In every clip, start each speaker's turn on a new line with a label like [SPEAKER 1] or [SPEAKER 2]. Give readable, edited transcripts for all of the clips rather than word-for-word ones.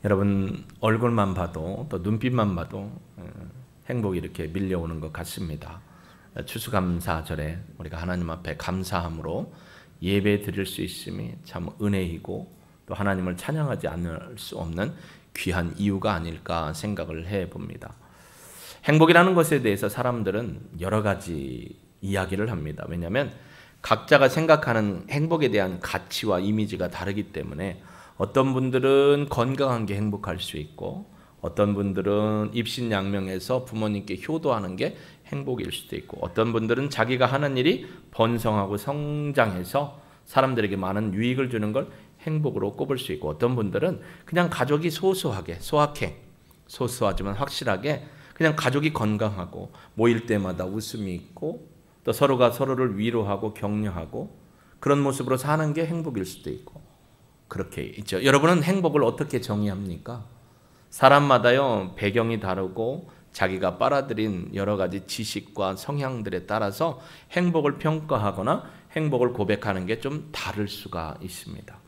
[SPEAKER 1] 여러분 얼굴만 봐도 또 눈빛만 봐도 행복이 이렇게 밀려오는 것 같습니다. 추수감사절에 우리가 하나님 앞에 감사함으로 예배 드릴 수 있음이 참 은혜이고 또 하나님을 찬양하지 않을 수 없는 귀한 이유가 아닐까 생각을 해봅니다. 행복이라는 것에 대해서 사람들은 여러 가지 이야기를 합니다. 왜냐하면 각자가 생각하는 행복에 대한 가치와 이미지가 다르기 때문에 어떤 분들은 건강한 게 행복할 수 있고 어떤 분들은 입신양명해서 부모님께 효도하는 게 행복일 수도 있고 어떤 분들은 자기가 하는 일이 번성하고 성장해서 사람들에게 많은 유익을 주는 걸 행복으로 꼽을 수 있고 어떤 분들은 그냥 가족이 소소하게 소확행, 소소하지만 확실하게 그냥 가족이 건강하고 모일 때마다 웃음이 있고 또 서로가 서로를 위로하고 격려하고 그런 모습으로 사는 게 행복일 수도 있고 그렇게 있죠. 여러분은 행복을 어떻게 정의합니까? 사람마다요 배경이 다르고 자기가 빨아들인 여러 가지 지식과 성향들에 따라서 행복을 평가하거나 행복을 고백하는 게 좀 다를 수가 있습니다.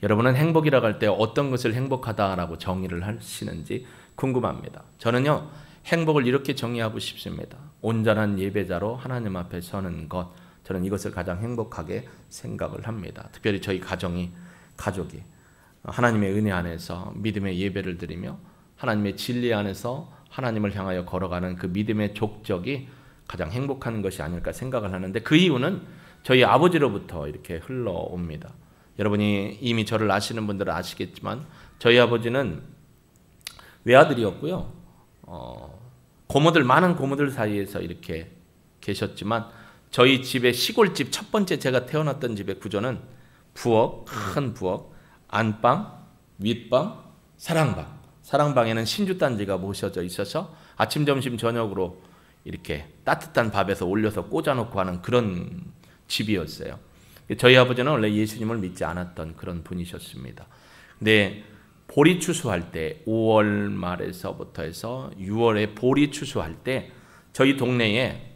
[SPEAKER 1] 여러분은 행복이라고 할 때 어떤 것을 행복하다라고 정의를 하시는지 궁금합니다. 저는요 행복을 이렇게 정의하고 싶습니다. 온전한 예배자로 하나님 앞에 서는 것, 저는 이것을 가장 행복하게 생각을 합니다. 특별히 저희 가족이 하나님의 은혜 안에서 믿음의 예배를 드리며 하나님의 진리 안에서 하나님을 향하여 걸어가는 그 믿음의 족적이 가장 행복한 것이 아닐까 생각을 하는데 그 이유는 저희 아버지로부터 이렇게 흘러옵니다. 여러분이 이미 저를 아시는 분들은 아시겠지만 저희 아버지는 외아들이었고요. 많은 고모들 사이에서 이렇게 계셨지만 저희 집의 시골집 첫 번째 제가 태어났던 집의 구조는 부엌, 큰 부엌, 안방, 윗방, 사랑방. 사랑방에는 신주단지가 모셔져 있어서 아침, 점심, 저녁으로 이렇게 따뜻한 밥에서 올려서 꽂아놓고 하는 그런 집이었어요. 저희 아버지는 원래 예수님을 믿지 않았던 그런 분이셨습니다. 근데 보리 추수할 때 5월 말에서부터 해서 6월에 보리 추수할 때 저희 동네에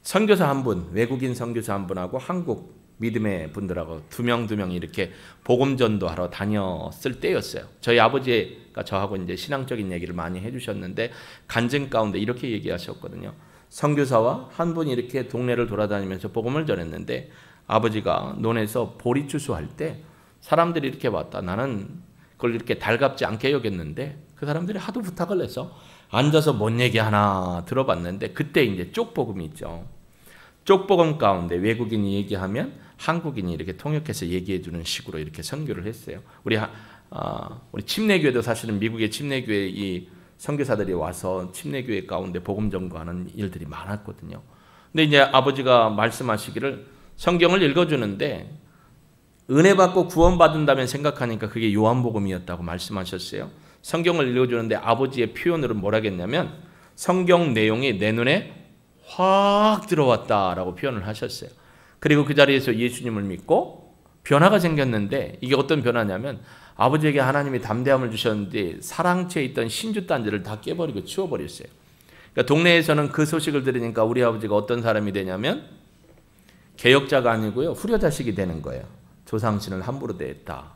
[SPEAKER 1] 선교사 한 분, 외국인 선교사 한 분하고 한국 믿음의 분들하고 두 명 이렇게 복음 전도하러 다녔을 때였어요. 저희 아버지가 저하고 이제 신앙적인 얘기를 많이 해주셨는데 간증 가운데 이렇게 얘기하셨거든요. 선교사와 한 분이 이렇게 동네를 돌아다니면서 복음을 전했는데 아버지가 논에서 보리 추수할 때 사람들이 이렇게 왔다. 나는 그걸 이렇게 달갑지 않게 여겼는데 그 사람들이 하도 부탁을 해서 앉아서 뭔 얘기 하나 들어봤는데 그때 이제 쪽복음이 있죠. 쪽복음 가운데 외국인이 얘기하면 한국인이 이렇게 통역해서 얘기해주는 식으로 이렇게 선교를 했어요. 우리 침례교회도 사실은 미국의 침례교회 이 선교사들이 와서 침례교회 가운데 복음 전거하는 일들이 많았거든요. 근데 이제 아버지가 말씀하시기를 성경을 읽어주는데 은혜 받고 구원받는다면 생각하니까 그게 요한복음이었다고 말씀하셨어요. 성경을 읽어주는데 아버지의 표현으로 뭐라겠냐면 성경 내용이 내 눈에 확 들어왔다라고 표현을 하셨어요. 그리고 그 자리에서 예수님을 믿고 변화가 생겼는데 이게 어떤 변화냐면 아버지에게 하나님이 담대함을 주셨는데 사랑채에 있던 신주단지를 다 깨버리고 치워버렸어요. 그러니까 동네에서는 그 소식을 들으니까 우리 아버지가 어떤 사람이 되냐면 개혁자가 아니고요 후려자식이 되는 거예요. 조상신을 함부로 대했다.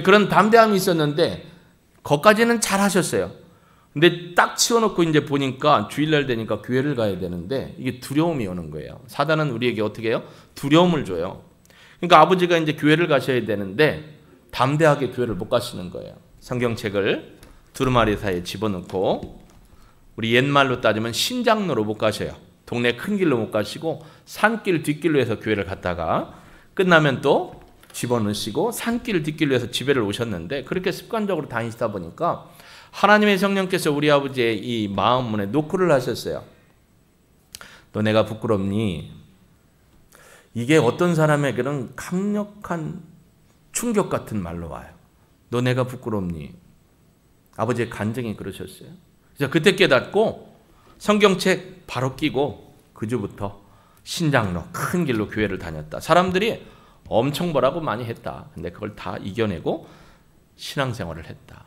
[SPEAKER 1] 그런 담대함이 있었는데 거기까지는 잘 하셨어요. 근데 딱 치워놓고 이제 보니까 주일날 되니까 교회를 가야 되는데 이게 두려움이 오는 거예요. 사단은 우리에게 어떻게 해요? 두려움을 줘요. 그러니까 아버지가 이제 교회를 가셔야 되는데 담대하게 교회를 못 가시는 거예요. 성경책을 두루마리 사이에 집어넣고 우리 옛말로 따지면 신장로로 못 가셔요. 동네 큰 길로 못 가시고 산길 뒷길로 해서 교회를 갔다가 끝나면 또 집어넣으시고 산길 뒷길로 해서 집에를 오셨는데 그렇게 습관적으로 다니시다 보니까 하나님의 성령께서 우리 아버지의 이 마음 문에 노크를 하셨어요. 너 내가 부끄럽니? 이게 어떤 사람에게는 강력한 충격 같은 말로 와요. 너 내가 부끄럽니? 아버지의 간증이 그러셨어요. 그래서 그때 깨닫고 성경책 바로 끼고 그 주부터 신장로 큰 길로 교회를 다녔다. 사람들이 엄청 뭐라고 많이 했다. 근데 그걸 다 이겨내고 신앙생활을 했다.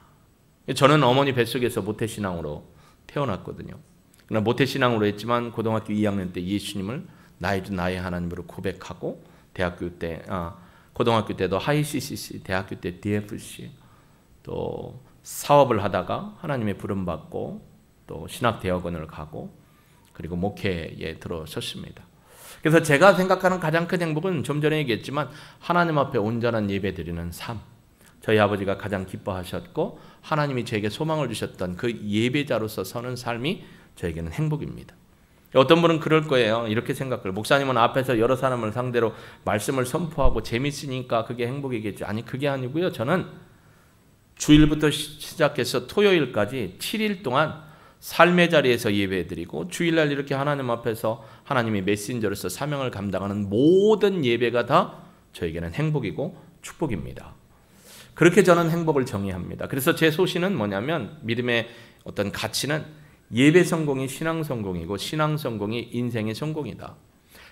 [SPEAKER 1] 저는 어머니 뱃속에서 모태신앙으로 태어났거든요. 그러나 모태신앙으로 했지만 고등학교 2학년 때 예수님을 나의 하나님으로 고백하고 고등학교 때도 하이 CCC, 대학교 때 DFC, 또 사업을 하다가 하나님의 부름 받고 또 신학대학원을 가고 그리고 목회에 들어섰습니다. 그래서 제가 생각하는 가장 큰 행복은 좀 전에 얘기했지만 하나님 앞에 온전한 예배 드리는 삶. 저희 아버지가 가장 기뻐하셨고 하나님이 저에게 소망을 주셨던 그 예배자로서 서는 삶이 저에게는 행복입니다. 어떤 분은 그럴 거예요. 이렇게 생각을. 목사님은 앞에서 여러 사람을 상대로 말씀을 선포하고 재밌으니까 그게 행복이겠죠. 아니 그게 아니고요. 저는 주일부터 시작해서 토요일까지 7일 동안 삶의 자리에서 예배드리고 주일날 이렇게 하나님 앞에서 하나님이 메신저로서 사명을 감당하는 모든 예배가 다 저에게는 행복이고 축복입니다. 그렇게 저는 행복을 정의합니다. 그래서 제 소신은 뭐냐면 믿음의 어떤 가치는 예배 성공이 신앙 성공이고 신앙 성공이 인생의 성공이다.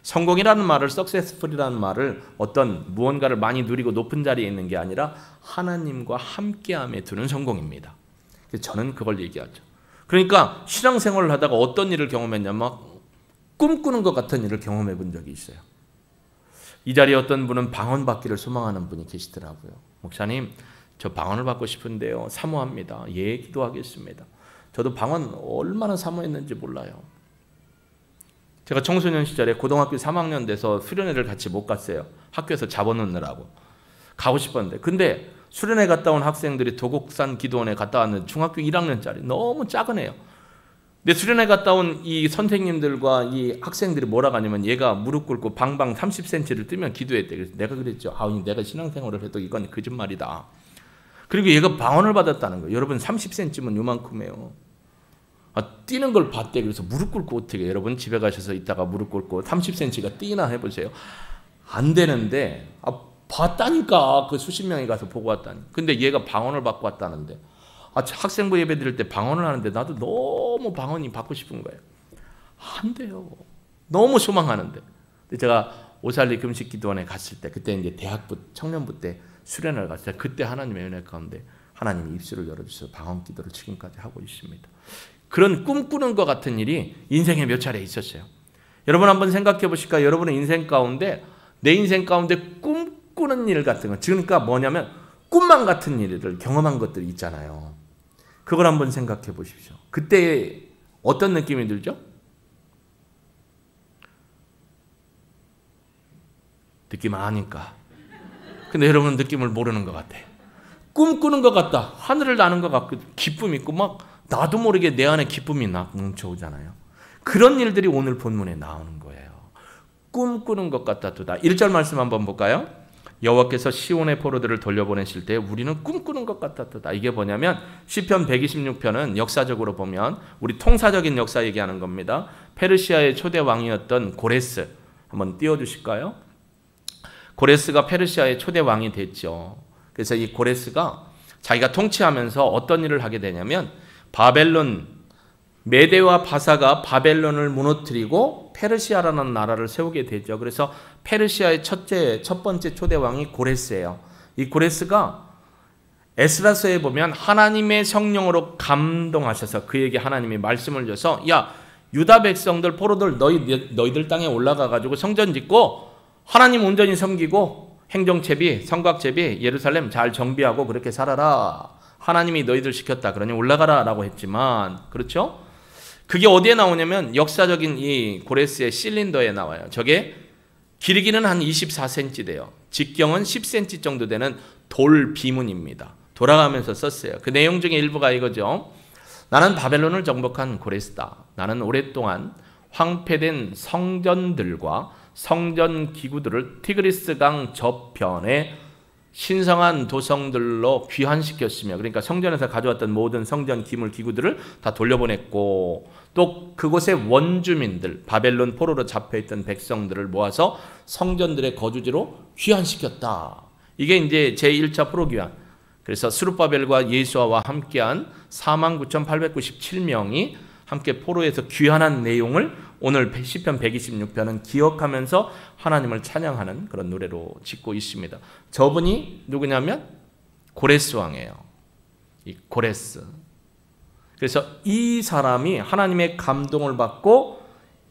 [SPEAKER 1] 성공이라는 말을 successful이라는 말을 어떤 무언가를 많이 누리고 높은 자리에 있는 게 아니라 하나님과 함께함에 두는 성공입니다. 그래서 저는 그걸 얘기하죠. 그러니까 신앙생활을 하다가 어떤 일을 경험했냐면 꿈꾸는 것 같은 일을 경험해 본 적이 있어요. 이 자리에 어떤 분은 방언 받기를 소망하는 분이 계시더라고요. 목사님, 저 방언을 받고 싶은데요. 사모합니다. 예, 기도하겠습니다. 저도 방언 얼마나 사모했는지 몰라요. 제가 청소년 시절에 고등학교 3학년 돼서 수련회를 같이 못 갔어요. 학교에서 잡아놓느라고. 가고 싶었는데. 근데 수련회 갔다 온 학생들이 도곡산 기도원에 갔다 왔는데 중학교 1학년짜리 너무 작은 애요. 근데 수련회 갔다 온 이 선생님들과 이 학생들이 뭐라고 하냐면 얘가 무릎 꿇고 방방 30cm를 뜨면 기도했대. 그래서 내가 그랬죠. 내가 신앙생활을 해도 이건 거짓말이다. 그리고 얘가 방언을 받았다는 거예요. 여러분 30cm면 요만큼이에요. 뛰는 걸 봤대. 그래서 무릎 꿇고 어떻게 여러분 집에 가셔서 이따가 무릎 꿇고 30cm가 뛰나 해보세요. 안 되는데 봤다니까. 그 수십 명이 가서 보고 왔다니. 근데 얘가 방언을 받고 왔다는데 학생부 예배 드릴 때 방언을 하는데 나도 너무 방언이 받고 싶은 거예요. 안 돼요. 너무 소망하는데. 근데 제가 오살리 금식기도원에 갔을 때 그때 이제 대학부 청년부 때 수련을 갔을 때 그때 하나님의 은혜 가운데 하나님이 입술을 열어주셔서 방언 기도를 지금까지 하고 있습니다. 그런 꿈꾸는 것 같은 일이 인생에 몇 차례 있었어요. 여러분 한번 생각해 보실까요? 여러분의 인생 가운데 내 인생 가운데 꿈꾸는 일 같은 거, 그러니까 뭐냐면 꿈만 같은 일을 경험한 것들이 있잖아요. 그걸 한번 생각해 보십시오. 그때 어떤 느낌이 들죠? 느낌 아니까. 근데 여러분은 느낌을 모르는 것 같아. 꿈꾸는 것 같다. 하늘을 나는 것 같고 기쁨 있고 막 나도 모르게 내 안에 기쁨이 넘쳐오잖아요. 그런 일들이 오늘 본문에 나오는 거예요. 꿈꾸는 것 같다도다. 1절 말씀 한번 볼까요? 여호와께서 시온의 포로들을 돌려보내실 때 우리는 꿈꾸는 것 같았다. 이게 뭐냐면 시편 126편은 역사적으로 보면 우리 통사적인 역사 얘기하는 겁니다. 페르시아의 초대 왕이었던 고레스 한번 띄워주실까요? 고레스가 페르시아의 초대 왕이 됐죠. 그래서 이 고레스가 자기가 통치하면서 어떤 일을 하게 되냐면 바벨론, 메대와 바사가 바벨론을 무너뜨리고 페르시아라는 나라를 세우게 되죠. 그래서 페르시아의 첫 번째 초대 왕이 고레스예요. 이 고레스가 에스라서에 보면 하나님의 성령으로 감동하셔서 그에게 하나님이 말씀을 줘서 야 유다 백성들 포로들 너희들 땅에 올라가 가지고 성전 짓고 하나님 온전히 섬기고 행정체비 성곽체비 예루살렘 잘 정비하고 그렇게 살아라. 하나님이 너희들 시켰다. 그러니 올라가라 라고 했지만 그렇죠? 그게 어디에 나오냐면 역사적인 이 고레스의 실린더에 나와요. 저게 길이는 한 24cm 돼요. 직경은 10cm 정도 되는 돌 비문입니다. 돌아가면서 썼어요. 그 내용 중에 일부가 이거죠. 나는 바벨론을 정복한 고레스다. 나는 오랫동안 황폐된 성전들과 성전 기구들을 티그리스강 저편에 신성한 도성들로 귀환시켰으며 그러니까 성전에서 가져왔던 모든 성전 기물 기구들을 다 돌려보냈고 또 그곳의 원주민들 바벨론 포로로 잡혀있던 백성들을 모아서 성전들의 거주지로 귀환시켰다. 이게 이제 제1차 포로 귀환. 그래서 스룹바벨과 예수아와 함께한 49,897명이 함께 포로에서 귀환한 내용을 오늘 시편 126편은 기억하면서 하나님을 찬양하는 그런 노래로 짓고 있습니다. 저분이 누구냐면 고레스 왕이에요. 이 고레스. 그래서 이 사람이 하나님의 감동을 받고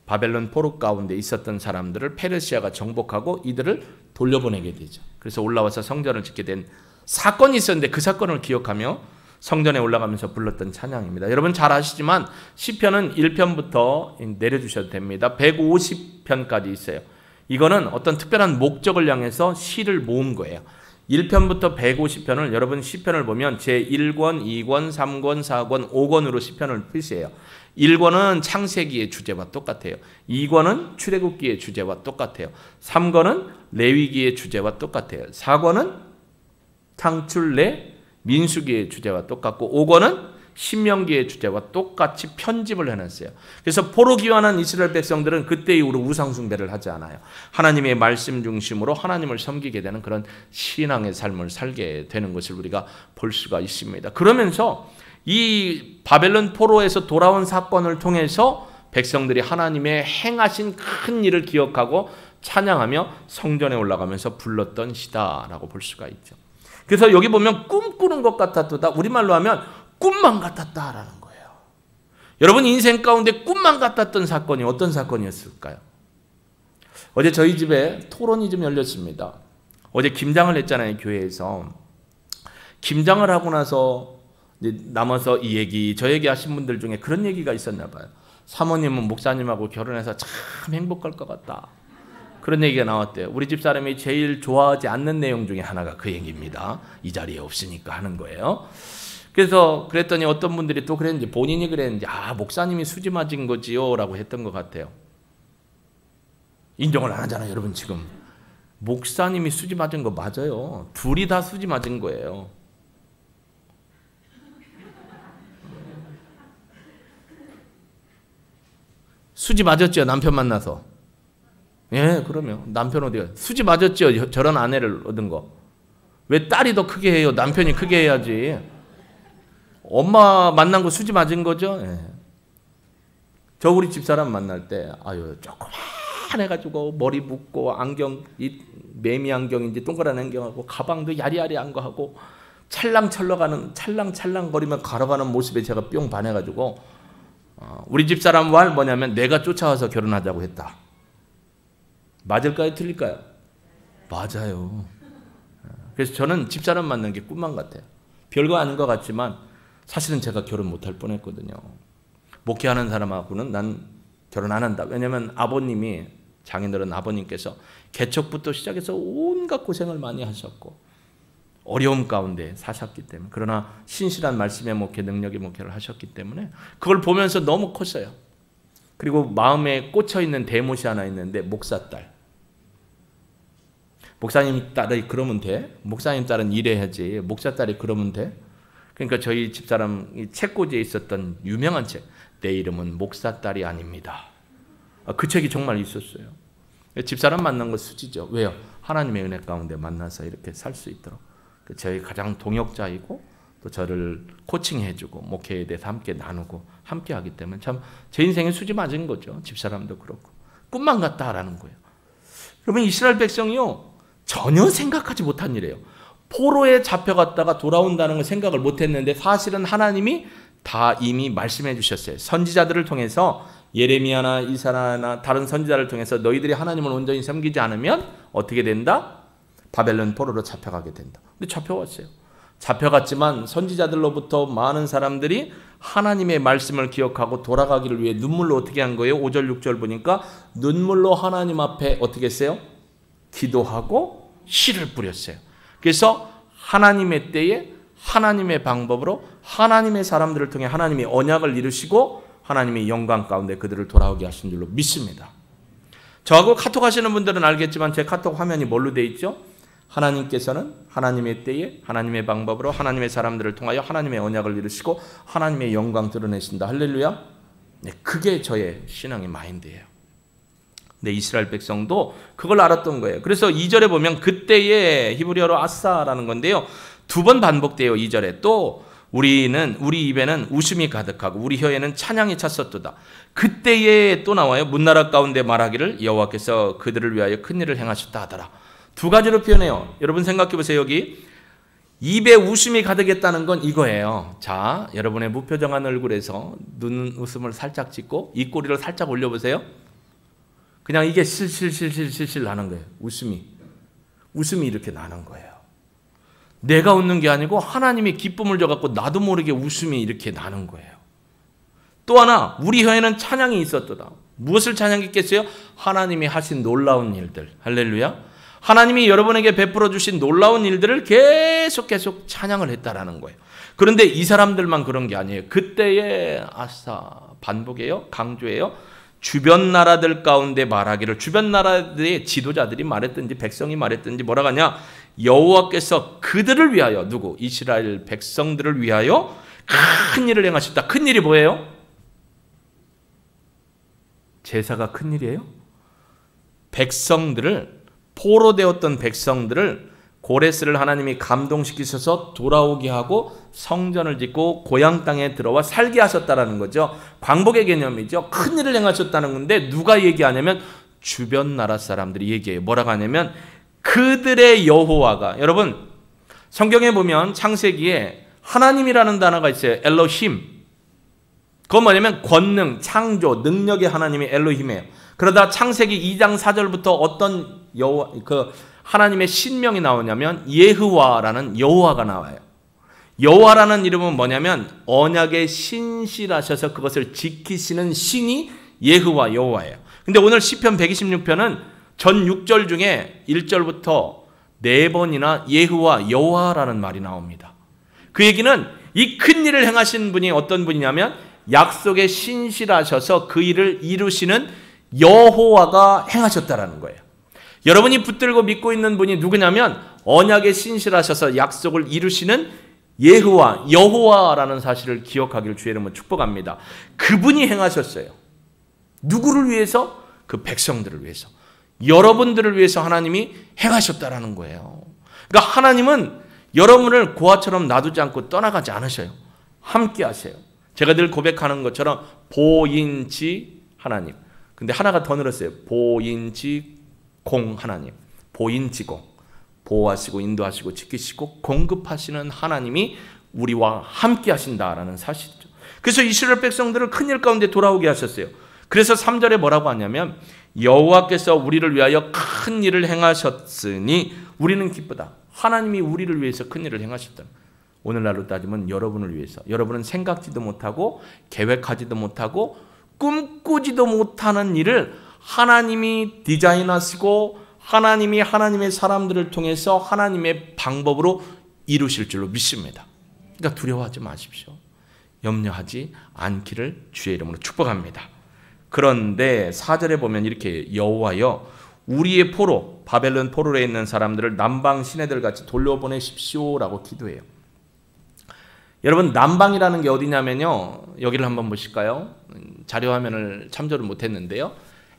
[SPEAKER 1] 바벨론 포로 가운데 있었던 사람들을 페르시아가 정복하고 이들을 돌려보내게 되죠. 그래서 올라와서 성전을 짓게 된 사건이 있었는데 그 사건을 기억하며 성전에 올라가면서 불렀던 찬양입니다. 여러분 잘 아시지만 시편은 1편부터 내려주셔도 됩니다. 150편까지 있어요. 이거는 어떤 특별한 목적을 향해서 시를 모은 거예요. 1편부터 150편을 여러분 시편을 보면 제1권, 2권, 3권, 4권, 5권으로 시편을 표시해요. 1권은 창세기의 주제와 똑같아요. 2권은 출애굽기의 주제와 똑같아요. 3권은 레위기의 주제와 똑같아요. 4권은 창출내 민수기의 주제와 똑같고 5권은 신명기의 주제와 똑같이 편집을 해놨어요. 그래서 포로기환한 이스라엘 백성들은 그때 이후로 우상숭배를 하지 않아요. 하나님의 말씀 중심으로 하나님을 섬기게 되는 그런 신앙의 삶을 살게 되는 것을 우리가 볼 수가 있습니다. 그러면서 이 바벨론 포로에서 돌아온 사건을 통해서 백성들이 하나님의 행하신 큰 일을 기억하고 찬양하며 성전에 올라가면서 불렀던 시다라고 볼 수가 있죠. 그래서 여기 보면 꿈꾸는 것 같았다. 우리말로 하면 꿈만 같았다라는 거예요. 여러분 인생 가운데 꿈만 같았던 사건이 어떤 사건이었을까요? 어제 저희 집에 토론이 좀 열렸습니다. 어제 김장을 했잖아요, 교회에서. 김장을 하고 나서 남아서 이 얘기 저 얘기 하신 분들 중에 그런 얘기가 있었나 봐요. 사모님은 목사님하고 결혼해서 참 행복할 것 같다. 그런 얘기가 나왔대요. 우리 집 사람이 제일 좋아하지 않는 내용 중에 하나가 그 얘기입니다. 이 자리에 없으니까 하는 거예요. 그래서 그랬더니 어떤 분들이 또 그랬는지 본인이 그랬는지 목사님이 수지 맞은 거지요 라고 했던 것 같아요. 인정을 안 하잖아요, 여러분. 지금 목사님이 수지 맞은 거 맞아요. 둘이 다 수지 맞은 거예요. 수지 맞았죠, 남편 만나서. 예, 그러면 남편 어디가 수지 맞았죠, 저런 아내를 얻은 거. 왜 딸이 더 크게 해요? 남편이 크게 해야지. 엄마 만난 거 수지 맞은 거죠? 예. 저 우리 집사람 만날 때 조그만 해가지고 머리 묶고 안경, 이 매미 안경인지 동그란 안경하고 가방도 야리야리한 거 하고 찰랑거리면 걸어가는 모습에 제가 뿅 반해가지고 우리 집사람 말 뭐냐면 내가 쫓아와서 결혼하자고 했다. 맞을까요? 틀릴까요? 맞아요. 그래서 저는 집사람 만난 게 꿈만 같아요. 별거 아닌 것 같지만 사실은 제가 결혼 못할 뻔했거든요. 목회하는 사람하고는 난 결혼 안 한다. 왜냐하면 아버님이 장인들은 아버님께서 개척부터 시작해서 온갖 고생을 많이 하셨고 어려움 가운데 사셨기 때문에 그러나 신실한 말씀의 목회, 능력의 목회를 하셨기 때문에 그걸 보면서 너무 컸어요. 그리고 마음에 꽂혀있는 대못이 하나 있는데 목사딸. 목사님 딸이 그러면 돼? 목사님 딸은 일해야지. 목사딸이 그러면 돼? 그러니까 저희 집사람이 책꽂이에 있었던 유명한 책, 내 이름은 목사딸이 아닙니다. 그 책이 정말 있었어요. 집사람 만난 거 수지죠. 왜요? 하나님의 은혜 가운데 만나서 이렇게 살 수 있도록. 저희 가장 동역자이고 또 저를 코칭해주고 목회에 대해서 함께 나누고 함께 하기 때문에 참 제 인생에 수지 맞은 거죠. 집사람도 그렇고. 꿈만 같다라는 거예요. 그러면 이스라엘 백성이요. 전혀 생각하지 못한 일이에요. 포로에 잡혀갔다가 돌아온다는 걸 생각을 못했는데 사실은 하나님이 다 이미 말씀해 주셨어요. 선지자들을 통해서 예레미야나 이사야나 다른 선지자를 통해서 너희들이 하나님을 온전히 섬기지 않으면 어떻게 된다? 바벨론 포로로 잡혀가게 된다. 근데 잡혀왔어요. 잡혀갔지만 선지자들로부터 많은 사람들이 하나님의 말씀을 기억하고 돌아가기를 위해 눈물로 어떻게 한 거예요? 5절 6절 보니까 눈물로 하나님 앞에 어떻게 했어요? 기도하고 씨를 뿌렸어요. 그래서 하나님의 때에 하나님의 방법으로 하나님의 사람들을 통해 하나님이 언약을 이루시고 하나님의 영광 가운데 그들을 돌아오게 하신 줄로 믿습니다. 저하고 카톡 하시는 분들은 알겠지만 제 카톡 화면이 뭘로 되어 있죠? 하나님께서는 하나님의 때에 하나님의 방법으로 하나님의 사람들을 통하여 하나님의 언약을 이루시고 하나님의 영광 드러내신다. 할렐루야. 네, 그게 저의 신앙의 마인드예요. 근데 이스라엘 백성도 그걸 알았던 거예요. 그래서 2절에 보면 그때의 히브리어로 아싸라는 건데요. 2번 반복돼요. 2절에 또 우리 입에는 웃음이 가득하고 우리 혀에는 찬양이 찼었도다. 그때에 또 나와요. 문나라 가운데 말하기를 여호와께서 그들을 위하여 큰 일을 행하셨다 하더라. 두 가지로 표현해요. 여러분 생각해 보세요. 여기 입에 웃음이 가득했다는 건 이거예요. 자, 여러분의 무표정한 얼굴에서 눈 웃음을 살짝 짓고 입꼬리를 살짝 올려보세요. 그냥 이게 실실 하는 거예요. 웃음이. 웃음이 이렇게 나는 거예요. 내가 웃는 게 아니고 하나님이 기쁨을 줘갖고 나도 모르게 웃음이 이렇게 나는 거예요. 또 하나 우리 혀에는 찬양이 있었도다. 무엇을 찬양했겠어요? 하나님이 하신 놀라운 일들. 할렐루야. 하나님이 여러분에게 베풀어 주신 놀라운 일들을 계속 찬양을 했다라는 거예요. 그런데 이 사람들만 그런 게 아니에요. 그때에 반복해요. 강조해요. 주변 나라들 가운데 말하기를, 주변 나라들의 지도자들이 말했든지 백성이 말했든지 뭐라고 하냐, 여호와께서 그들을 위하여, 누구? 이스라엘 백성들을 위하여 큰 일을 행하셨다. 큰 일이 뭐예요? 제사가 큰 일이에요? 백성들을, 포로되었던 백성들을 고레스를 하나님이 감동시키셔서 돌아오게 하고 성전을 짓고 고향 땅에 들어와 살게 하셨다라는 거죠. 광복의 개념이죠. 큰 일을 행하셨다는 건데 누가 얘기하냐면 주변 나라 사람들이 얘기해요. 뭐라고 하냐면 그들의 여호와가, 여러분 성경에 보면 창세기에 하나님이라는 단어가 있어요. 엘로힘. 그건 뭐냐면 권능, 창조, 능력의 하나님이 엘로힘이에요. 그러다 창세기 2장 4절부터 어떤 하나님의 신명이 나오냐면 예흐와라는 여호와가 나와요. 여호와라는 이름은 뭐냐면 언약의 신실하셔서 그것을 지키시는 신이 예흐와 여호와예요. 근데 오늘 시편 126편은 전 6절 중에 1절부터 4번이나 예흐와 여호와라는 말이 나옵니다. 그 얘기는 이 큰 일을 행하신 분이 어떤 분이냐면 약속에 신실하셔서 그 일을 이루시는 여호와가 행하셨다라는 거예요. 여러분이 붙들고 믿고 있는 분이 누구냐면 언약에 신실하셔서 약속을 이루시는 예호와, 여호와라는 사실을 기억하기를 주의 이름으로 축복합니다. 그분이 행하셨어요. 누구를 위해서? 그 백성들을 위해서. 여러분들을 위해서 하나님이 행하셨다라는 거예요. 그러니까 하나님은 여러분을 고아처럼 놔두지 않고 떠나가지 않으셔요. 함께 하세요. 제가 늘 고백하는 것처럼 보인지 하나님. 근데 하나가 더 늘었어요. 보인지 공 하나님. 보인지공. 보호하시고 인도하시고 지키시고 공급하시는 하나님이 우리와 함께 하신다라는 사실이죠. 그래서 이스라엘 백성들을 큰일 가운데 돌아오게 하셨어요. 그래서 3절에 뭐라고 하냐면 여호와께서 우리를 위하여 큰 일을 행하셨으니 우리는 기쁘다. 하나님이 우리를 위해서 큰 일을 행하셨다. 오늘날로 따지면 여러분을 위해서. 여러분은 생각지도 못하고 계획하지도 못하고 꿈꾸지도 못하는 일을 하나님이 디자인하시고 하나님이 하나님의 사람들을 통해서 하나님의 방법으로 이루실 줄로 믿습니다. 그러니까 두려워하지 마십시오. 염려하지 않기를 주의 이름으로 축복합니다. 그런데 4절에 보면 이렇게 여호와여 우리의 포로, 바벨론 포로에 있는 사람들을 남방 시내들 같이 돌려보내십시오라고 기도해요. 여러분 남방이라는 게 어디냐면요. 여기를 한번 보실까요? 자료 화면을 참조를 못했는데요.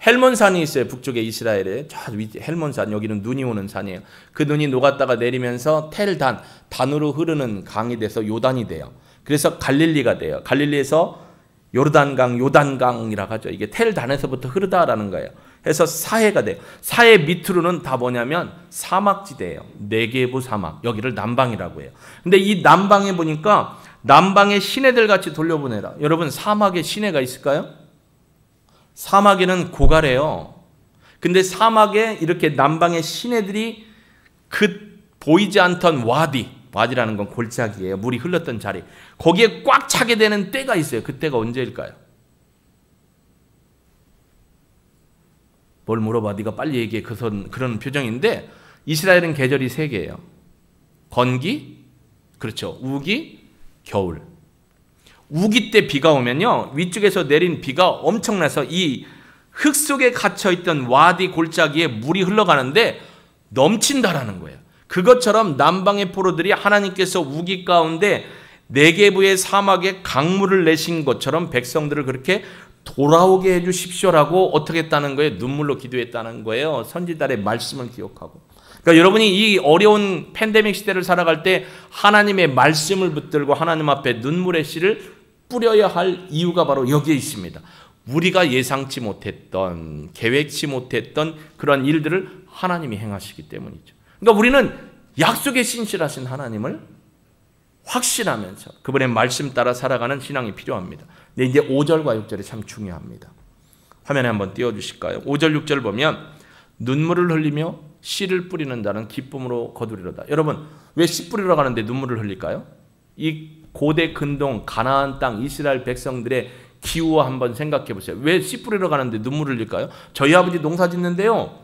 [SPEAKER 1] 헬몬산이 있어요. 북쪽에 이스라엘에. 저 헬몬산, 여기는 눈이 오는 산이에요. 그 눈이 녹았다가 내리면서 단으로 흐르는 강이 돼서 요단이 돼요. 그래서 갈릴리가 돼요. 갈릴리에서 요단강이라고 하죠. 이게 텔단에서부터 흐르다라는 거예요. 해서 사해가 돼요. 사해 밑으로는 다 뭐냐면 사막지대예요. 네게부 사막. 여기를 남방이라고 해요. 근데 이 남방에 보니까 남방의 시내들 같이 돌려보내라. 여러분 사막에 시내가 있을까요? 사막에는 고가래요. 근데 사막에 이렇게 남방의 시내들이 보이지 않던 와디라는 건 골짜기예요. 물이 흘렀던 자리. 거기에 꽉 차게 되는 때가 있어요. 그 때가 언제일까요? 뭘 물어봐. 네가 빨리 얘기해. 그런 표정인데 이스라엘은 계절이 3개예요. 건기, 그렇죠. 우기, 겨울. 우기 때 비가 오면요. 위쪽에서 내린 비가 엄청나서 이 흙 속에 갇혀있던 와디 골짜기에 물이 흘러가는데 넘친다라는 거예요. 그것처럼 남방의 포로들이 하나님께서 우기 가운데 네게부의 사막에 강물을 내신 것처럼 백성들을 그렇게 돌아오게 해주십시오라고 어떻게 했다는 거예요? 눈물로 기도했다는 거예요. 선지자의 말씀을 기억하고. 그러니까 여러분이 이 어려운 팬데믹 시대를 살아갈 때 하나님의 말씀을 붙들고 하나님 앞에 눈물의 씨를 뿌려야 할 이유가 바로 여기에 있습니다. 우리가 예상치 못했던, 계획치 못했던 그런 일들을 하나님이 행하시기 때문이죠. 그러니까 우리는 약속에 신실하신 하나님을 확신하면서 그분의 말씀 따라 살아가는 신앙이 필요합니다. 근데 이제 5절과 6절이 참 중요합니다. 화면에 한번 띄워주실까요? 5절, 6절 보면 눈물을 흘리며 씨를 뿌리는 자는 기쁨으로 거두리로다. 여러분, 왜 씨 뿌리러 가는데 눈물을 흘릴까요? 이 고대 근동 가나안 땅 이스라엘 백성들의 기후 한번 생각해 보세요. 왜 씨 뿌리러 가는데 눈물을 흘릴까요? 저희 아버지 농사 짓는데요,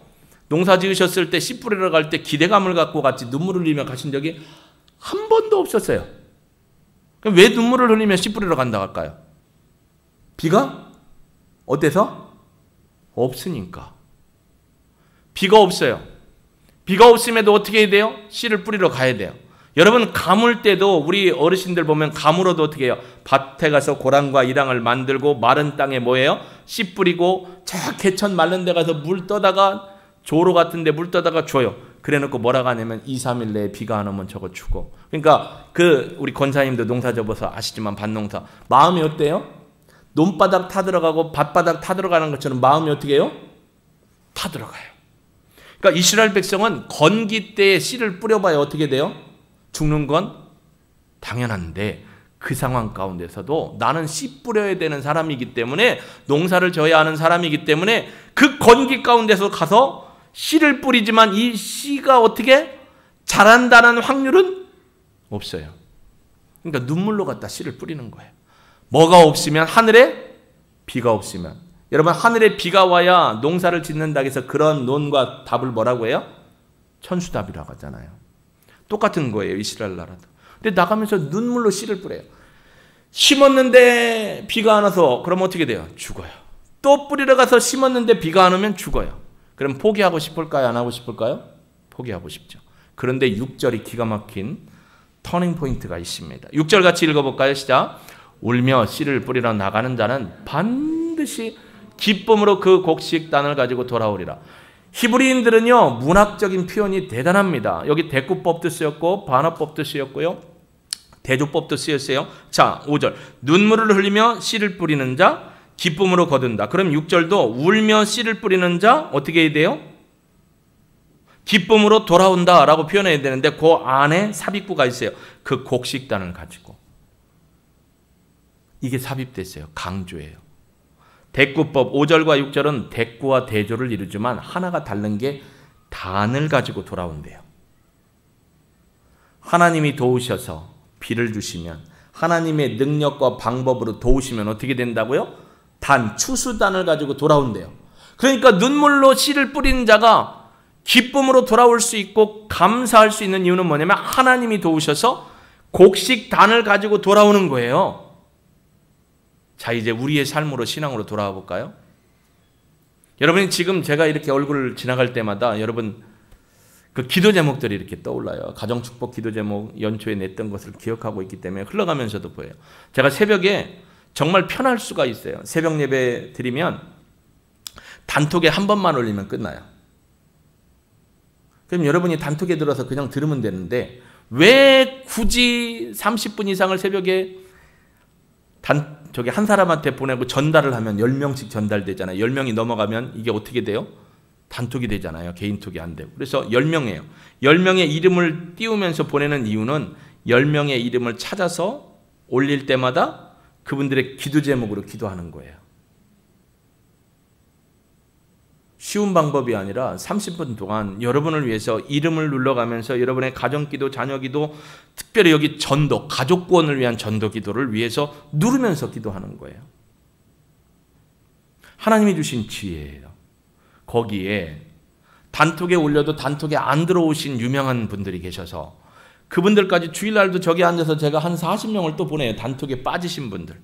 [SPEAKER 1] 농사 지으셨을 때 씨 뿌리러 갈 때 기대감을 갖고 같이 눈물을 흘리며 가신 적이 한 번도 없었어요. 그럼 왜 눈물을 흘리며 씨 뿌리러 간다 할까요? 비가 어때서? 없으니까. 비가 없어요. 비가 없음에도 어떻게 해야 돼요? 씨를 뿌리러 가야 돼요. 여러분, 가물 때도 우리 어르신들 보면 가물어도 어떻게 해요? 밭에 가서 고랑과 이랑을 만들고 마른 땅에 뭐예요? 씨 뿌리고 저 개천 마른 데 가서 물 떠다가 조로 같은 데 물 떠다가 줘요. 그래 놓고 뭐라고 하냐면 2, 3일 내에 비가 안 오면 저거 주고. 그러니까 우리 권사님도 농사 접어서 아시지만 밭농사 마음이 어때요? 논바닥 타들어가고 밭바닥 타들어가는 것처럼 마음이 어떻게 해요? 타들어가요. 그러니까 이스라엘 백성은 건기 때에 씨를 뿌려봐야 어떻게 돼요? 죽는 건 당연한데, 그 상황 가운데서도 나는 씨 뿌려야 되는 사람이기 때문에, 농사를 져야 하는 사람이기 때문에 그 건기 가운데서 가서 씨를 뿌리지만 이 씨가 어떻게 자란다는 확률은 없어요. 그러니까 눈물로 갖다 씨를 뿌리는 거예요. 뭐가 없으면, 하늘에 비가 없으면. 여러분, 하늘에 비가 와야 농사를 짓는다고 해서 그런 논과 답을 뭐라고 해요? 천수답이라고 하잖아요. 똑같은 거예요, 이스라엘 나라도. 근데 나가면서 눈물로 씨를 뿌려요. 심었는데 비가 안 와서 그럼 어떻게 돼요? 죽어요. 또 뿌리러 가서 심었는데 비가 안 오면 죽어요. 그럼 포기하고 싶을까요? 안 하고 싶을까요? 포기하고 싶죠. 그런데 6절이 기가 막힌 터닝 포인트가 있습니다. 6절 같이 읽어볼까요? 시작. 울며 씨를 뿌리러 나가는 자는 반드시 기쁨으로 그 곡식단을 가지고 돌아오리라. 히브리인들은요, 문학적인 표현이 대단합니다. 여기 대꾸법도 쓰였고 반어법도 쓰였고요, 대조법도 쓰였어요. 자, 5절. 눈물을 흘리며 씨를 뿌리는 자 기쁨으로 거둔다. 그럼 6절도 울며 씨를 뿌리는 자 어떻게 해야 돼요? 기쁨으로 돌아온다 라고 표현해야 되는데, 그 안에 삽입구가 있어요. 그 곡식단을 가지고. 이게 삽입됐어요. 강조예요. 대꾸법 5절과 6절은 대꾸와 대조를 이루지만 하나가 다른 게 단을 가지고 돌아온대요. 하나님이 도우셔서 비를 주시면, 하나님의 능력과 방법으로 도우시면 어떻게 된다고요? 단, 추수단을 가지고 돌아온대요. 그러니까 눈물로 씨를 뿌리는 자가 기쁨으로 돌아올 수 있고 감사할 수 있는 이유는 뭐냐면, 하나님이 도우셔서 곡식단을 가지고 돌아오는 거예요. 자, 이제 우리의 삶으로, 신앙으로 돌아와 볼까요? 여러분이 지금 제가 이렇게 얼굴을 지나갈 때마다 여러분 그 기도 제목들이 이렇게 떠올라요. 가정축복 기도 제목 연초에 냈던 것을 기억하고 있기 때문에 흘러가면서도 보여요. 제가 새벽에 정말 편할 수가 있어요. 새벽 예배 드리면 단톡에 한 번만 올리면 끝나요. 그럼 여러분이 단톡에 들어서 그냥 들으면 되는데, 왜 굳이 30분 이상을 새벽에 저기 한 사람한테 보내고 전달을 하면 10명씩 전달되잖아요. 10명이 넘어가면 이게 어떻게 돼요? 단톡이 되잖아요. 개인톡이 안 되고. 그래서 10명이에요. 10명의 이름을 띄우면서 보내는 이유는 10명의 이름을 찾아서 올릴 때마다 그분들의 기도 제목으로 기도하는 거예요. 쉬운 방법이 아니라 30분 동안 여러분을 위해서 이름을 눌러가면서 여러분의 가정기도, 자녀기도, 특별히 여기 전도, 가족 구원을 위한 전도 기도를 위해서 누르면서 기도하는 거예요. 하나님이 주신 지혜예요. 거기에 단톡에 올려도 단톡에 안 들어오신 유명한 분들이 계셔서 그분들까지 주일날도 저기 앉아서 제가 한 40명을 또 보내요. 단톡에 빠지신 분들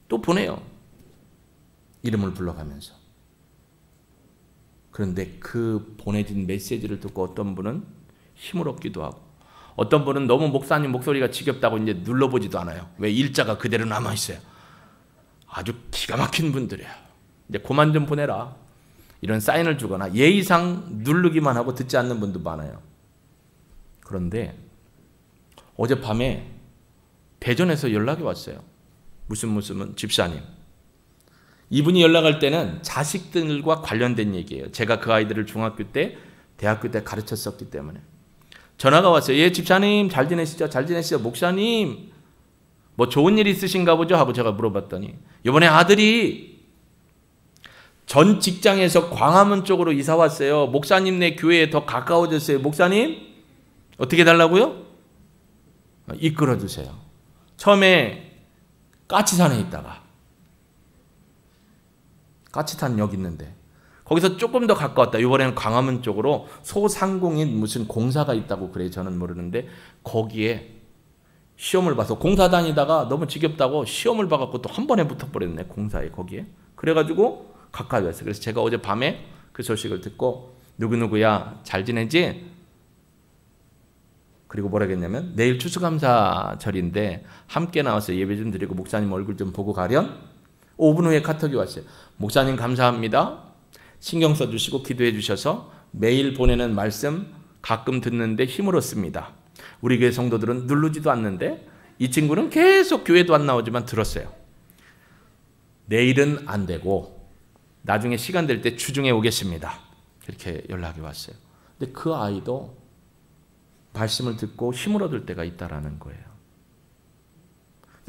[SPEAKER 1] 또 보내요. 이름을 불러가면서. 그런데 그 보내진 메시지를 듣고 어떤 분은 힘을 얻기도 하고, 어떤 분은 너무 목사님 목소리가 지겹다고 이제 눌러보지도 않아요. 왜? 일자가 그대로 남아있어요. 아주 기가 막힌 분들이에요. 이제 그만 좀 보내라, 이런 사인을 주거나 예의상 누르기만 하고 듣지 않는 분도 많아요. 그런데 어젯밤에 대전에서 연락이 왔어요. 무슨 집사님. 이분이 연락할 때는 자식들과 관련된 얘기예요. 제가 그 아이들을 중학교 때, 대학교 때 가르쳤었기 때문에. 전화가 왔어요. 예, 집사님 잘 지내시죠? 잘 지내시죠? 목사님 뭐 좋은 일 있으신가 보죠? 하고 제가 물어봤더니, 이번에 아들이 전 직장에서 광화문 쪽으로 이사 왔어요. 목사님네 교회에 더 가까워졌어요. 목사님 어떻게 해달라고요? 이끌어 주세요. 처음에 까치산에 있다가 까치탄 역 있는데 거기서 조금 더 가까웠다. 이번에는 광화문 쪽으로 소상공인 무슨 공사가 있다고 그래요. 저는 모르는데 거기에 시험을 봐서 공사 다니다가 너무 지겹다고 시험을 봐갖고 또 한 번에 붙어버렸네. 공사에 거기에. 그래가지고 가까이 왔어요. 그래서 제가 어제 밤에 그 소식을 듣고 누구누구야 잘 지내지? 그리고 뭐라 했냐면 내일 추수감사절인데 함께 나와서 예배 좀 드리고 목사님 얼굴 좀 보고 가련? 5분 후에 카톡이 왔어요. 목사님 감사합니다. 신경 써주시고 기도해 주셔서 매일 보내는 말씀 가끔 듣는데 힘을 얻습니다. 우리 교회 성도들은 누르지도 않는데 이 친구는 계속 교회도 안 나오지만 들었어요. 내일은 안 되고 나중에 시간 될 때 주중에 오겠습니다. 이렇게 연락이 왔어요. 근데 그 아이도 말씀을 듣고 힘을 얻을 때가 있다라는 거예요.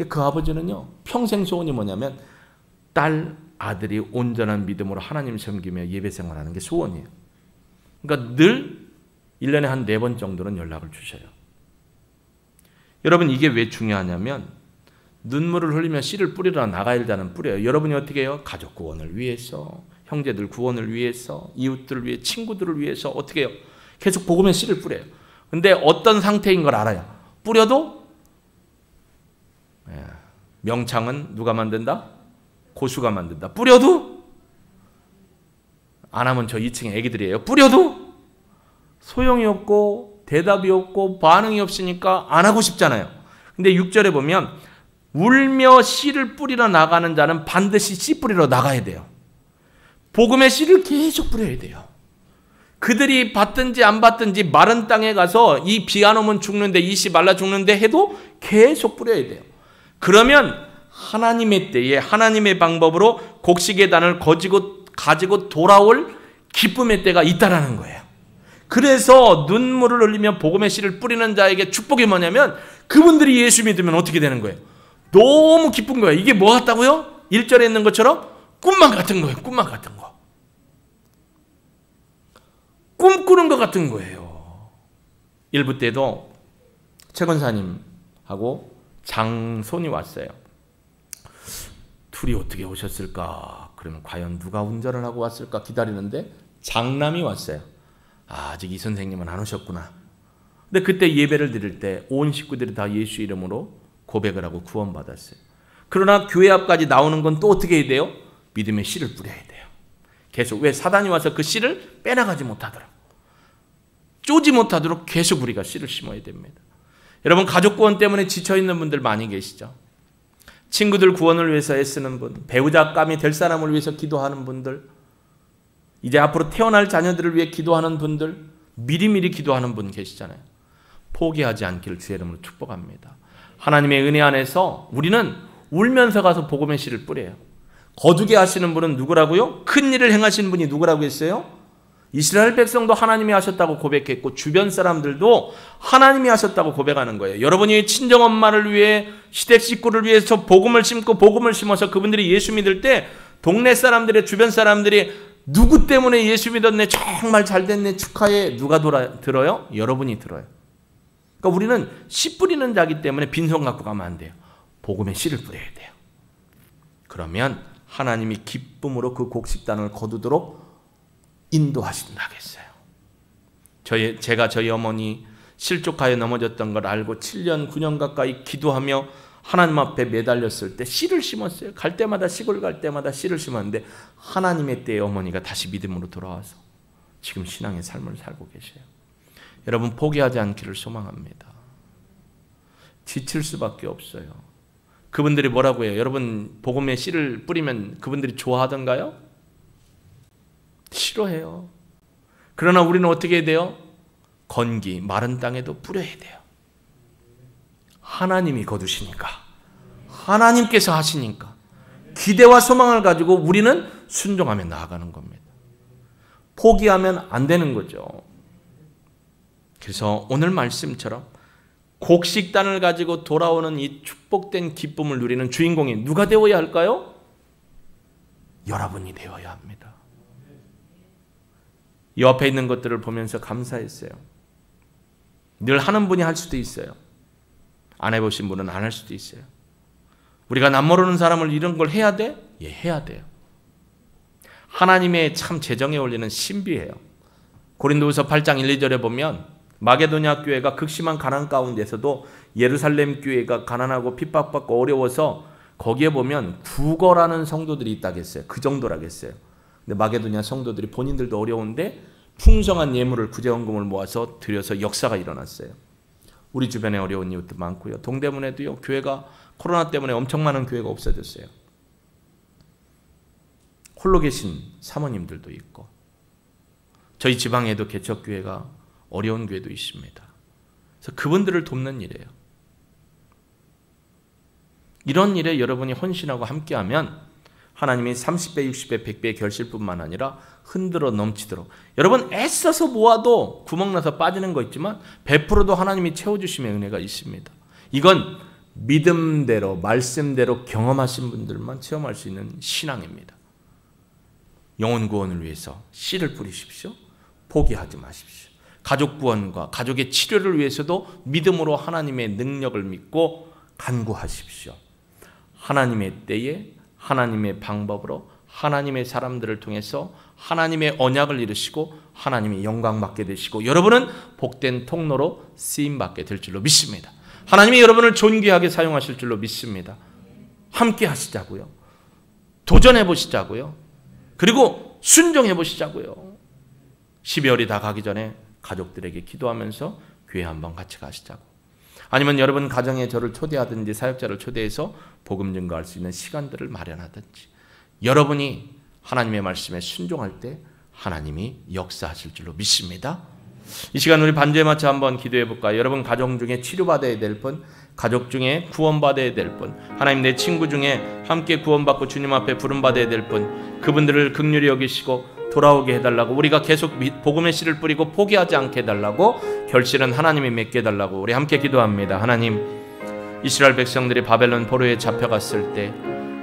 [SPEAKER 1] 그 아버지는요, 평생 소원이 뭐냐면 딸, 아들이 온전한 믿음으로 하나님 섬기며 예배 생활하는 게 소원이에요. 그러니까 늘 1년에 한 4번 정도는 연락을 주셔요. 여러분 이게 왜 중요하냐면 눈물을 흘리며 씨를 뿌리러 나가야 되는 뿌려요. 여러분이 어떻게 해요? 가족 구원을 위해서, 형제들 구원을 위해서, 이웃들을 위해, 친구들을 위해서 어떻게 해요? 계속 복음의 씨를 뿌려요. 근데 어떤 상태인 걸 알아요. 뿌려도 명창은 누가 만든다? 고수가 만든다. 뿌려도 안 하면 저 2층에 애기들이에요. 뿌려도 소용이 없고 대답이 없고 반응이 없으니까 안 하고 싶잖아요. 근데 6절에 보면 울며 씨를 뿌리러 나가는 자는 반드시 씨 뿌리러 나가야 돼요. 복음의 씨를 계속 뿌려야 돼요. 그들이 받든지 안 받든지 마른 땅에 가서 이 비 안 오면 죽는데 이 씨 말라 죽는데 해도 계속 뿌려야 돼요. 그러면 하나님의 때에 하나님의 방법으로 곡식의 단을 가지고 돌아올 기쁨의 때가 있다라는 거예요. 그래서 눈물을 흘리며 복음의 씨를 뿌리는 자에게 축복이 뭐냐면 그분들이 예수 믿으면 어떻게 되는 거예요? 너무 기쁜 거예요. 이게 뭐 같다고요? 1절에 있는 것처럼 꿈만 같은 거예요. 꿈만 같은 거. 꿈꾸는 것 같은 거예요. 일부 때도 최 권사님하고 장손이 왔어요. 둘이 어떻게 오셨을까? 그러면 과연 누가 운전을 하고 왔을까 기다리는데 장남이 왔어요. 아직 이 선생님은 안 오셨구나. 근데 그때 예배를 드릴 때 온 식구들이 다 예수 이름으로 고백을 하고 구원받았어요. 그러나 교회 앞까지 나오는 건 또 어떻게 해야 돼요? 믿음의 씨를 뿌려야 돼요. 계속. 왜? 사단이 와서 그 씨를 빼나가지 못하도록, 쪼지 못하도록 계속 우리가 씨를 심어야 됩니다. 여러분 가족 구원 때문에 지쳐있는 분들 많이 계시죠? 친구들 구원을 위해서 애쓰는 분, 배우자감이 될 사람을 위해서 기도하는 분들, 이제 앞으로 태어날 자녀들을 위해 기도하는 분들, 미리미리 기도하는 분 계시잖아요. 포기하지 않기를 주의 이름으로 축복합니다. 하나님의 은혜 안에서 우리는 울면서 가서 복음의 씨를 뿌려요. 거두게 하시는 분은 누구라고요? 큰 일을 행하신 분이 누구라고 했어요? 이스라엘 백성도 하나님이 하셨다고 고백했고 주변 사람들도 하나님이 하셨다고 고백하는 거예요. 여러분이 친정엄마를 위해 시댁 식구를 위해서 복음을 심고 복음을 심어서 그분들이 예수 믿을 때 동네 사람들의 주변 사람들이 누구 때문에 예수 믿었네, 정말 잘 됐네, 축하해. 누가 들어요? 여러분이 들어요. 그러니까 우리는 씨 뿌리는 자기 때문에 빈손 갖고 가면 안 돼요. 복음의 씨를 뿌려야 돼요. 그러면 하나님이 기쁨으로 그 곡식단을 거두도록 인도하신다겠어요. 제가 저희 어머니 실족하여 넘어졌던 걸 알고 7년 9년 가까이 기도하며 하나님 앞에 매달렸을 때 씨를 심었어요. 갈 때마다 시골 갈 때마다 씨를 심었는데 하나님의 때에 어머니가 다시 믿음으로 돌아와서 지금 신앙의 삶을 살고 계셔요. 여러분 포기하지 않기를 소망합니다. 지칠 수밖에 없어요. 그분들이 뭐라고 해요? 여러분 복음의 씨를 뿌리면 그분들이 좋아하던가요? 싫어해요. 그러나 우리는 어떻게 해야 돼요? 건기, 마른 땅에도 뿌려야 돼요. 하나님이 거두시니까, 하나님께서 하시니까 기대와 소망을 가지고 우리는 순종하며 나아가는 겁니다. 포기하면 안 되는 거죠. 그래서 오늘 말씀처럼 곡식단을 가지고 돌아오는 이 축복된 기쁨을 누리는 주인공이 누가 되어야 할까요? 여러분이 되어야 합니다. 이 옆에 있는 것들을 보면서 감사했어요. 늘 하는 분이 할 수도 있어요. 안 해보신 분은 안 할 수도 있어요. 우리가 남모르는 사람을 이런 걸 해야 돼? 예, 해야 돼요. 하나님의 참 재정에 올리는 신비예요. 고린도후서 8장 1, 2절에 보면 마게도냐 교회가 극심한 가난 가운데서도 예루살렘 교회가 가난하고 핍박받고 어려워서 거기에 보면 구걸하는 성도들이 있다겠어요. 그 정도라겠어요. 근데 마게도냐 성도들이 본인들도 어려운데 풍성한 예물을 구제헌금을 모아서 드려서 역사가 일어났어요. 우리 주변에 어려운 이웃도 많고요. 동대문에도요. 교회가 코로나 때문에 엄청 많은 교회가 없어졌어요. 홀로 계신 사모님들도 있고 저희 지방에도 개척교회가 어려운 교회도 있습니다. 그래서 그분들을 돕는 일이에요. 이런 일에 여러분이 헌신하고 함께하면 하나님이 30배, 60배, 100배의 결실뿐만 아니라 흔들어 넘치도록 여러분 애써서 모아도 구멍나서 빠지는 거 있지만 베풀어도 하나님이 채워주심의 은혜가 있습니다. 이건 믿음대로 말씀대로 경험하신 분들만 체험할 수 있는 신앙입니다. 영혼 구원을 위해서 씨를 뿌리십시오. 포기하지 마십시오. 가족 구원과 가족의 치료를 위해서도 믿음으로 하나님의 능력을 믿고 간구하십시오. 하나님의 때에 하나님의 방법으로 하나님의 사람들을 통해서 하나님의 언약을 이루시고 하나님이 영광받게 되시고 여러분은 복된 통로로 쓰임받게 될 줄로 믿습니다. 하나님이 여러분을 존귀하게 사용하실 줄로 믿습니다. 함께 하시자고요. 도전해 보시자고요. 그리고 순종해 보시자고요. 12월이 다 가기 전에 가족들에게 기도하면서 교회 한번 같이 가시자고. 아니면 여러분 가정에 저를 초대하든지 사역자를 초대해서 복음 증거할 수 있는 시간들을 마련하든지 여러분이 하나님의 말씀에 순종할 때 하나님이 역사하실 줄로 믿습니다. 이 시간 우리 반주에 맞춰 한번 기도해 볼까요? 여러분 가정 중에 치료받아야 될 분, 가족 중에 구원받아야 될 분, 하나님 내 친구 중에 함께 구원받고 주님 앞에 부름받아야 될 분, 그분들을 긍휼히 여기시고 돌아오게 해달라고, 우리가 계속 복음의 씨를 뿌리고 포기하지 않게 해달라고, 결실은 하나님이 맺게 해달라고 우리 함께 기도합니다. 하나님, 이스라엘 백성들이 바벨론 포로에 잡혀갔을 때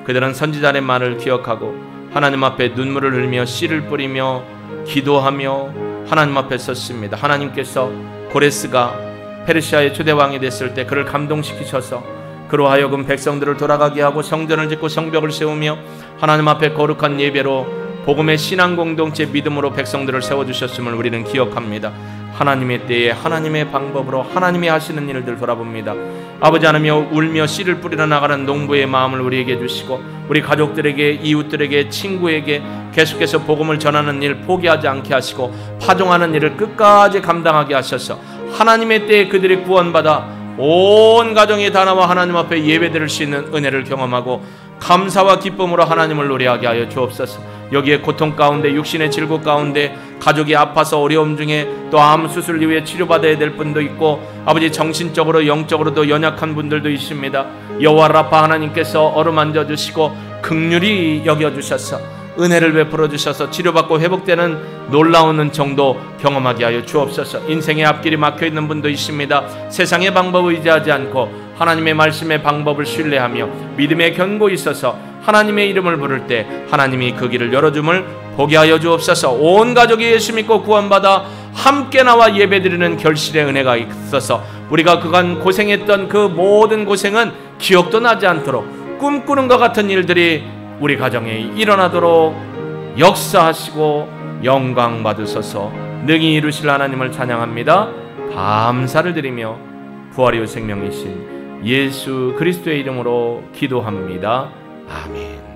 [SPEAKER 1] 그들은 선지자의 말을 기억하고 하나님 앞에 눈물을 흘리며 씨를 뿌리며 기도하며 하나님 앞에 섰습니다. 하나님께서 고레스가 페르시아의 초대왕이 됐을 때 그를 감동시키셔서 그로 하여금 백성들을 돌아가게 하고 성전을 짓고 성벽을 세우며 하나님 앞에 거룩한 예배로 복음의 신앙 공동체 믿음으로 백성들을 세워주셨음을 우리는 기억합니다. 하나님의 때에 하나님의 방법으로 하나님이 하시는 일들 돌아봅니다. 아버지 하나며 울며 씨를 뿌리러 나가는 농부의 마음을 우리에게 주시고 우리 가족들에게, 이웃들에게, 친구에게 계속해서 복음을 전하는 일 포기하지 않게 하시고 파종하는 일을 끝까지 감당하게 하셔서 하나님의 때에 그들이 구원받아 온 가정이 다 나와 하나님 앞에 예배드릴 수 있는 은혜를 경험하고 감사와 기쁨으로 하나님을 노래하게 하여 주옵소서. 여기에 고통 가운데 육신의 질고 가운데 가족이 아파서 어려움 중에 또 암 수술 이후에 치료받아야 될 분도 있고 아버지 정신적으로 영적으로도 연약한 분들도 있습니다. 여호와 라파 하나님께서 어루만져 주시고 긍휼히 여겨주셔서 은혜를 베풀어 주셔서 치료받고 회복되는 놀라운 정도 경험하게 하여 주옵소서. 인생의 앞길이 막혀있는 분도 있습니다. 세상의 방법을 의지하지 않고 하나님의 말씀의 방법을 신뢰하며 믿음의 견고 있어서 하나님의 이름을 부를 때 하나님이 그 길을 열어줌을 보게 하여 주옵소서. 온 가족이 예수 믿고 구원받아 함께 나와 예배드리는 결실의 은혜가 있어서 우리가 그간 고생했던 그 모든 고생은 기억도 나지 않도록 꿈꾸는 것 같은 일들이 우리 가정에 일어나도록 역사하시고 영광 받으소서. 능히 이루실 하나님을 찬양합니다. 감사를 드리며 부활이요 생명이신 예수 그리스도의 이름으로 기도합니다. 아멘.